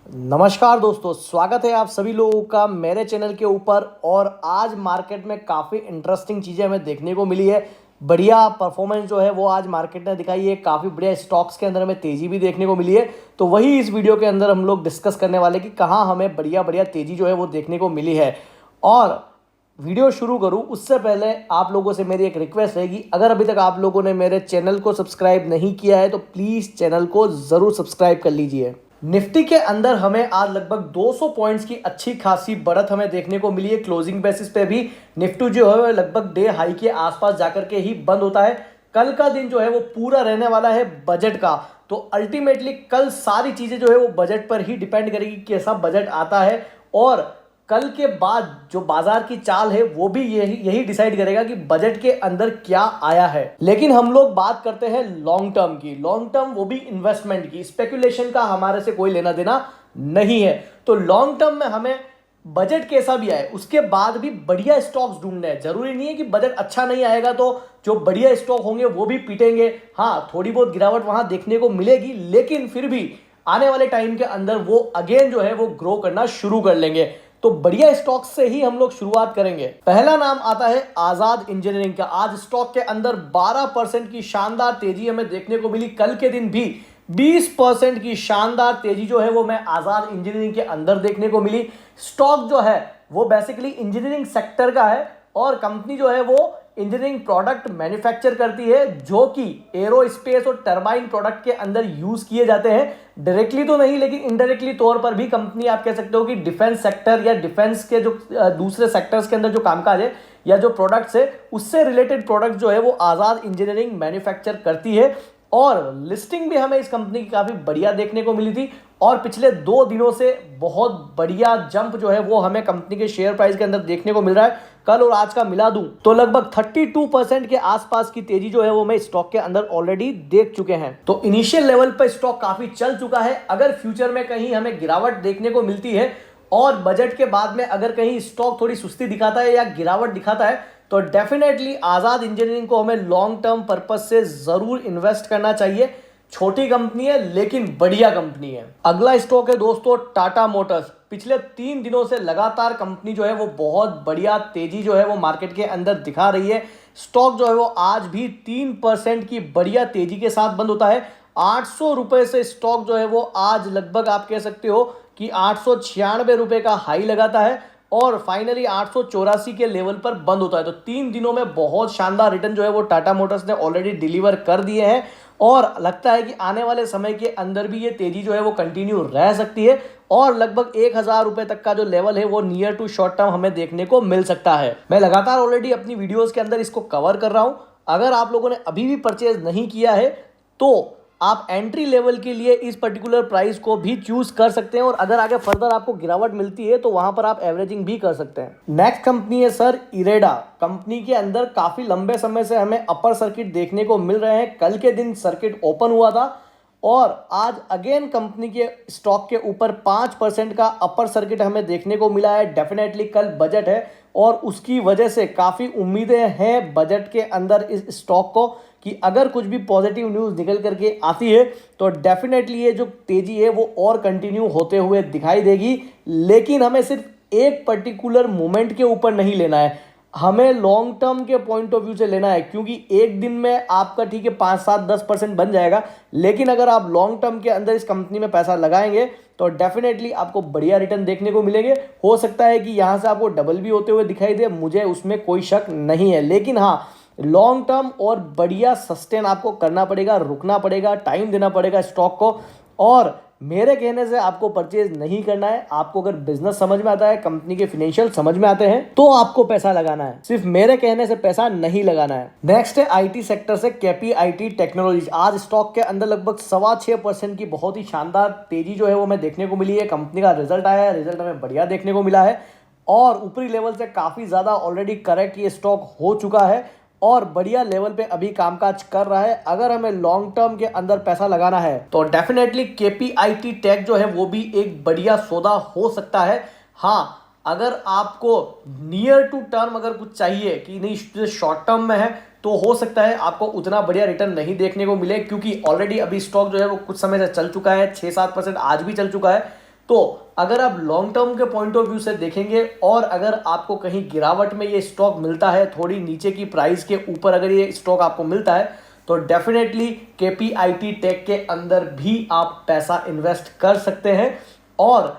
नमस्कार दोस्तों, स्वागत है आप सभी लोगों का मेरे चैनल के ऊपर। और आज मार्केट में काफ़ी इंटरेस्टिंग चीज़ें हमें देखने को मिली है। बढ़िया परफॉर्मेंस जो है वो आज मार्केट ने दिखाई है। काफ़ी बढ़िया स्टॉक्स के अंदर हमें तेज़ी भी देखने को मिली है। तो वही इस वीडियो के अंदर हम लोग डिस्कस करने वाले कि कहाँ हमें बढ़िया बढ़िया तेज़ी जो है वो देखने को मिली है। और वीडियो शुरू करूं उससे पहले आप लोगों से मेरी एक रिक्वेस्ट रहेगी, अगर अभी तक आप लोगों ने मेरे चैनल को सब्सक्राइब नहीं किया है तो प्लीज़ चैनल को ज़रूर सब्सक्राइब कर लीजिए। निफ्टी के अंदर हमें आज लगभग 200 पॉइंट्स की अच्छी खासी बढ़त हमें देखने को मिली है। क्लोजिंग बेसिस पे भी निफ्टी जो है वह लगभग डे हाई के आसपास जाकर के ही बंद होता है। कल का दिन जो है वो पूरा रहने वाला है बजट का। तो अल्टीमेटली कल सारी चीजें जो है वो बजट पर ही डिपेंड करेगी, कैसा बजट आता है। और कल के बाद जो बाजार की चाल है वो भी यही डिसाइड करेगा कि बजट के अंदर क्या आया है। लेकिन हम लोग बात करते हैं लॉन्ग टर्म की, लॉन्ग टर्म वो भी इन्वेस्टमेंट की। स्पेकुलेशन का हमारे से कोई लेना देना नहीं है। तो लॉन्ग टर्म में हमें बजट कैसा भी आए उसके बाद भी बढ़िया स्टॉक्स ढूंढने हैं। जरूरी नहीं है कि बजट अच्छा नहीं आएगा तो जो बढ़िया स्टॉक होंगे वो भी पीटेंगे। हाँ, थोड़ी बहुत गिरावट वहां देखने को मिलेगी, लेकिन फिर भी आने वाले टाइम के अंदर वो अगेन जो है वो ग्रो करना शुरू कर लेंगे। तो बढ़िया स्टॉक से ही हम लोग शुरुआत करेंगे। पहला नाम आता है आजाद इंजीनियरिंग का। आज स्टॉक के अंदर 12% की शानदार तेजी हमें देखने को मिली। कल के दिन भी 20% की शानदार तेजी जो है वो मैं आजाद इंजीनियरिंग के अंदर देखने को मिली। स्टॉक जो है वो बेसिकली इंजीनियरिंग सेक्टर का है और कंपनी जो है वो इंजीनियरिंग प्रोडक्ट मैन्युफैक्चर करती है जो कि एरोस्पेस और टरबाइन प्रोडक्ट के अंदर यूज किए जाते हैं। डायरेक्टली तो नहीं, लेकिन इनडायरेक्टली तौर पर भी कंपनी आप कह सकते हो कि डिफेंस सेक्टर या डिफेंस के जो दूसरे सेक्टर्स के अंदर जो कामकाज है या जो प्रोडक्ट्स है उससे रिलेटेड प्रोडक्ट जो है वो आजाद इंजीनियरिंग मैन्युफैक्चर करती है। और लिस्टिंग भी हमें इस कंपनी की काफी बढ़िया देखने को मिली थी। और पिछले 2 दिनों से बहुत बढ़िया जंप जो है वो हमें कंपनी के शेयर प्राइस के अंदर देखने को मिल रहा है। कल और आज का मिला दूं तो लगभग 32% के आसपास की तेजी जो है वो मैं स्टॉक के अंदर ऑलरेडी देख चुके हैं। तो इनिशियल लेवल पर स्टॉक काफी चल चुका है। अगर फ्यूचर में कहीं हमें गिरावट देखने को मिलती है और बजट के बाद में अगर कहीं स्टॉक थोड़ी सुस्ती दिखाता है या गिरावट दिखाता है तो डेफिनेटली आजाद इंजीनियरिंग को हमें लॉन्ग टर्म पर्पज से जरूर इन्वेस्ट करना चाहिए। छोटी कंपनी है लेकिन बढ़िया कंपनी है। अगला स्टॉक है दोस्तों टाटा मोटर्स। पिछले 3 दिनों से लगातार कंपनी जो है वो बहुत बढ़िया तेजी जो है वो मार्केट के अंदर दिखा रही है। स्टॉक जो है वो आज भी 3% की बढ़िया तेजी के साथ बंद होता है। 800 रुपए से स्टॉक जो है वो आज लगभग आप कह सकते हो कि 896 रुपए का हाई लगाता है और फाइनली 884 के लेवल पर बंद होता है। तो 3 दिनों में बहुत शानदार रिटर्न जो है वो टाटा मोटर्स ने ऑलरेडी डिलीवर कर दिए हैं और लगता है कि आने वाले समय के अंदर भी ये तेजी जो है वो कंटिन्यू रह सकती है और लगभग 1000 रुपए तक का जो लेवल है वो नियर टू शॉर्ट टर्म हमें देखने को मिल सकता है। मैं लगातार ऑलरेडी अपनी वीडियोस के अंदर इसको कवर कर रहा हूं। अगर आप लोगों ने अभी भी परचेज नहीं किया है तो आप एंट्री लेवल के लिए इस पर्टिकुलर प्राइस को भी चूज कर सकते हैं और अगर आगे फर्दर आपको गिरावट मिलती है तो वहां पर आप एवरेजिंग भी कर सकते हैं। नेक्स्ट कंपनी है सर इरेडा। कंपनी के अंदर काफी लंबे समय से हमें अपर सर्किट देखने को मिल रहे हैं। कल के दिन सर्किट ओपन हुआ था और आज अगेन कंपनी के स्टॉक के ऊपर 5% का अपर सर्किट हमें देखने को मिला है। डेफिनेटली कल बजट है और उसकी वजह से काफ़ी उम्मीदें हैं बजट के अंदर इस स्टॉक को कि अगर कुछ भी पॉजिटिव न्यूज़ निकल करके आती है तो डेफिनेटली ये जो तेजी है वो और कंटिन्यू होते हुए दिखाई देगी। लेकिन हमें सिर्फ एक पर्टिकुलर मोमेंट के ऊपर नहीं लेना है, हमें लॉन्ग टर्म के पॉइंट ऑफ व्यू से लेना है। क्योंकि एक दिन में आपका ठीक है 5, 7, 10% बन जाएगा, लेकिन अगर आप लॉन्ग टर्म के अंदर इस कंपनी में पैसा लगाएंगे तो डेफिनेटली आपको बढ़िया रिटर्न देखने को मिलेंगे। हो सकता है कि यहाँ से आपको डबल भी होते हुए दिखाई दे, मुझे उसमें कोई शक नहीं है। लेकिन हाँ, लॉन्ग टर्म और बढ़िया सस्टेन आपको करना पड़ेगा, रुकना पड़ेगा, टाइम देना पड़ेगा स्टॉक को। और मेरे कहने से आपको परचेज नहीं करना है। आपको अगर बिजनेस समझ में आता है, कंपनी के फाइनेंशियल समझ में आते हैं तो आपको पैसा लगाना है। सिर्फ मेरे कहने से पैसा नहीं लगाना है। नेक्स्ट है आईटी सेक्टर से KPIT टेक्नोलॉजीज। आज स्टॉक के अंदर लगभग 6.25% की बहुत ही शानदार तेजी जो है वो हमें देखने को मिली है। कंपनी का रिजल्ट आया है, रिजल्ट हमें बढ़िया देखने को मिला है और ऊपरी लेवल से काफी ज्यादा ऑलरेडी करेक्ट ये स्टॉक हो चुका है और बढ़िया लेवल पे अभी कामकाज कर रहा है। अगर हमें लॉन्ग टर्म के अंदर पैसा लगाना है तो डेफिनेटली KPIT टेक जो है वो भी एक बढ़िया सौदा हो सकता है। हाँ, अगर आपको नियर टू टर्म अगर कुछ चाहिए कि नहीं शॉर्ट टर्म में है तो हो सकता है आपको उतना बढ़िया रिटर्न नहीं देखने को मिले, क्योंकि ऑलरेडी अभी स्टॉक जो है वो कुछ समय से चल चुका है, 6-7% आज भी चल चुका है। तो अगर आप लॉन्ग टर्म के पॉइंट ऑफ व्यू से देखेंगे और अगर आपको कहीं गिरावट में ये स्टॉक मिलता है, थोड़ी नीचे की प्राइस के ऊपर अगर ये स्टॉक आपको मिलता है, तो डेफिनेटली केपीआईटी टेक के अंदर भी आप पैसा इन्वेस्ट कर सकते हैं। और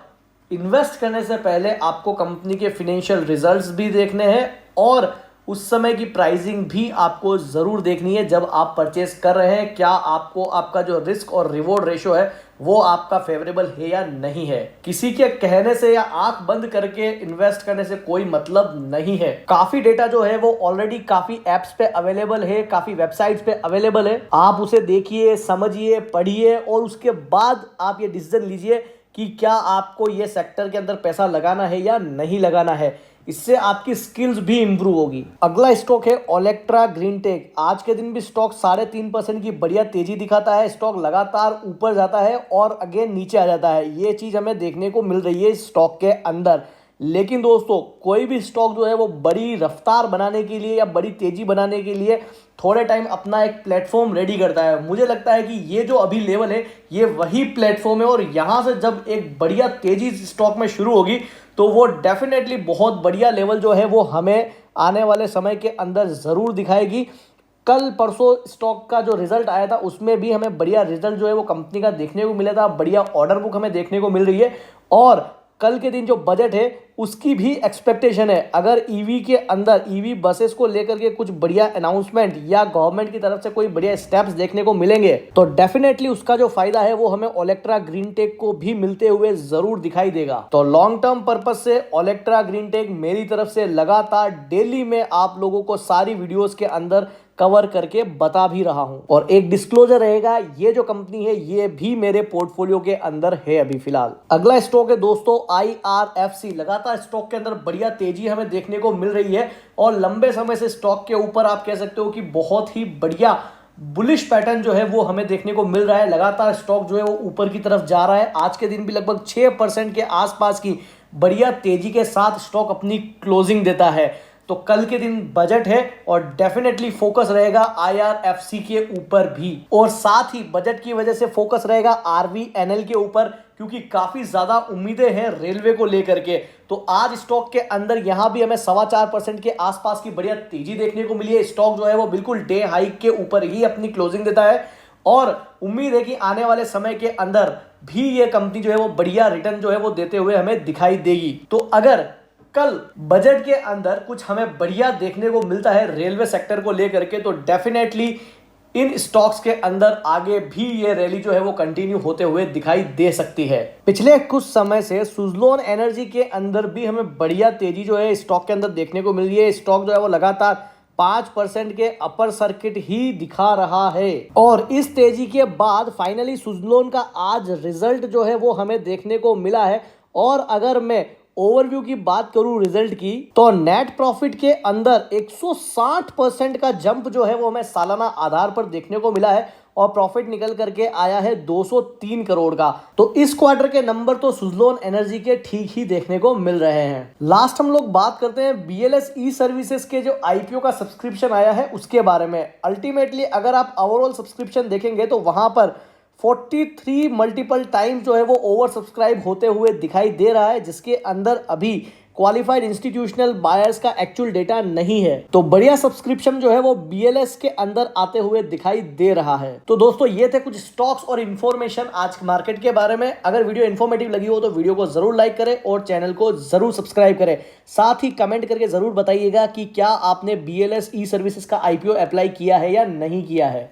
इन्वेस्ट करने से पहले आपको कंपनी के फिनेंशियल रिजल्ट्स भी देखने हैं और उस समय की प्राइसिंग भी आपको जरूर देखनी है जब आप परचेस कर रहे हैं। क्या आपको आपका जो रिस्क और रिवॉर्ड रेशो है वो आपका फेवरेबल है या नहीं है। किसी के कहने से या आंख बंद करके इन्वेस्ट करने से कोई मतलब नहीं है। काफी डेटा जो है वो ऑलरेडी काफी एप्स पे अवेलेबल है, काफी वेबसाइट्स पे अवेलेबल है। आप उसे देखिए, समझिए, पढ़िए और उसके बाद आप ये डिसीजन लीजिए कि क्या आपको ये सेक्टर के अंदर पैसा लगाना है या नहीं लगाना है। इससे आपकी स्किल्स भी इंप्रूव होगी। अगला स्टॉक है ओलेक्ट्रा ग्रीन टेक। आज के दिन भी स्टॉक 3.5% की बढ़िया तेजी दिखाता है। स्टॉक लगातार ऊपर जाता है और अगेन नीचे आ जाता है। ये चीज हमें देखने को मिल रही है स्टॉक के अंदर। लेकिन दोस्तों, कोई भी स्टॉक जो है वो बड़ी रफ्तार बनाने के लिए या बड़ी तेजी बनाने के लिए थोड़े टाइम अपना एक प्लेटफॉर्म रेडी करता है। मुझे लगता है कि ये जो अभी लेवल है ये वही प्लेटफॉर्म है और यहाँ से जब एक बढ़िया तेजी स्टॉक में शुरू होगी तो वो डेफिनेटली बहुत बढ़िया लेवल जो है वो हमें आने वाले समय के अंदर ज़रूर दिखाएगी। कल परसों स्टॉक का जो रिजल्ट आया था उसमें भी हमें बढ़िया रिजल्ट जो है वो कंपनी का देखने को मिला था। बढ़िया ऑर्डर बुक हमें देखने को मिल रही है और कल के दिन जो बजट है उसकी भी एक्सपेक्टेशन है। अगर ईवी के अंदर ईवी बसेस को लेकर के कुछ बढ़िया अनाउंसमेंट या गवर्नमेंट की तरफ से कोई बढ़िया स्टेप्स देखने को मिलेंगे तो डेफिनेटली उसका जो फायदा है वो हमें ओलेक्ट्रा ग्रीन टेक को भी मिलते हुए जरूर दिखाई देगा। तो लॉन्ग टर्म पर्पज से ओलेक्ट्रा ग्रीन टेक मेरी तरफ से लगातार डेली में आप लोगों को सारी वीडियोस के अंदर कवर करके बता भी रहा हूं। और एक डिस्क्लोजर रहेगा, ये जो कंपनी है ये भी मेरे पोर्टफोलियो के अंदर है अभी फिलहाल। अगला स्टॉक है दोस्तों IRFC। लगातार स्टॉक के अंदर बढ़िया तेजी हमें देखने को मिल रही है और लंबे समय से स्टॉक के ऊपर आप कह सकते हो कि बहुत ही बढ़िया बुलिश पैटर्न जो है वो हमें देखने को मिल रहा है। लगातार स्टॉक जो है वो ऊपर की तरफ जा रहा है। आज के दिन भी लगभग 6% के आसपास की बढ़िया तेजी के साथ स्टॉक अपनी क्लोजिंग देता है। तो कल के दिन बजट है और डेफिनेटली फोकस रहेगा IRFC के ऊपर भी और साथ ही बजट की वजह से फोकस रहेगा RVNL के ऊपर, क्योंकि काफी ज्यादा उम्मीदें हैं रेलवे को लेकर के। तो आज स्टॉक के अंदर यहां भी हमें 4.25% के आसपास की बढ़िया तेजी देखने को मिली है। स्टॉक जो है वो बिल्कुल डे हाई के ऊपर ही अपनी क्लोजिंग देता है और उम्मीद है कि आने वाले समय के अंदर भी ये कंपनी जो है वो बढ़िया रिटर्न जो है वो देते हुए हमें दिखाई देगी। तो अगर कल बजट के अंदर कुछ हमें बढ़िया देखने को मिलता है रेलवे सेक्टर को लेकर के तो डेफिनेटली इन स्टॉक्स के अंदर आगे भी ये रैली जो है वो कंटिन्यू होते हुए दिखाई दे सकती है। पिछले कुछ समय से सुज़लोन एनर्जी के अंदर भी हमें बढ़िया तेजी जो है स्टॉक के अंदर देखने को मिल रही है। स्टॉक जो है वो लगातार 5% के अपर सर्किट ही दिखा रहा है और इस तेजी के बाद फाइनली सुज़लोन का आज रिजल्ट जो है वो हमें देखने को मिला है। और अगर मैं ओवरव्यू की बात करूं रिजल्ट की तो नेट प्रॉफिट के अंदर 160% का जंप जो है वो हमें सालाना आधार पर देखने को मिला है और प्रॉफिट निकल करके आया है 203 करोड़ का। तो इस क्वार्टर के नंबर तो सुज़लोन एनर्जी के ठीक ही देखने को मिल रहे हैं। लास्ट हम लोग बात करते हैं BLS ई सर्विसेज के जो IPO का सब्सक्रिप्शन आया है उसके बारे में। अल्टीमेटली अगर आप ओवरऑल सब्सक्रिप्शन देखेंगे तो वहां पर 43 मल्टीपल टाइम जो है वो ओवर सब्सक्राइब होते हुए दिखाई दे रहा है, जिसके अंदर अभी क्वालिफाइड इंस्टीट्यूशनल बायर्स का एक्चुअल डेटा नहीं है। तो बढ़िया सब्सक्रिप्शन जो है वो BLS के अंदर आते हुए दिखाई दे रहा है। तो दोस्तों ये थे कुछ स्टॉक्स और इन्फॉर्मेशन आज मार्केट के बारे में। अगर वीडियो इन्फॉर्मेटिव लगी हो तो वीडियो को जरूर लाइक करें और चैनल को जरूर सब्सक्राइब करें। साथ ही कमेंट करके जरूर बताइएगा कि क्या आपने BLS ई सर्विसेज का IPO अप्लाई किया है या नहीं किया है।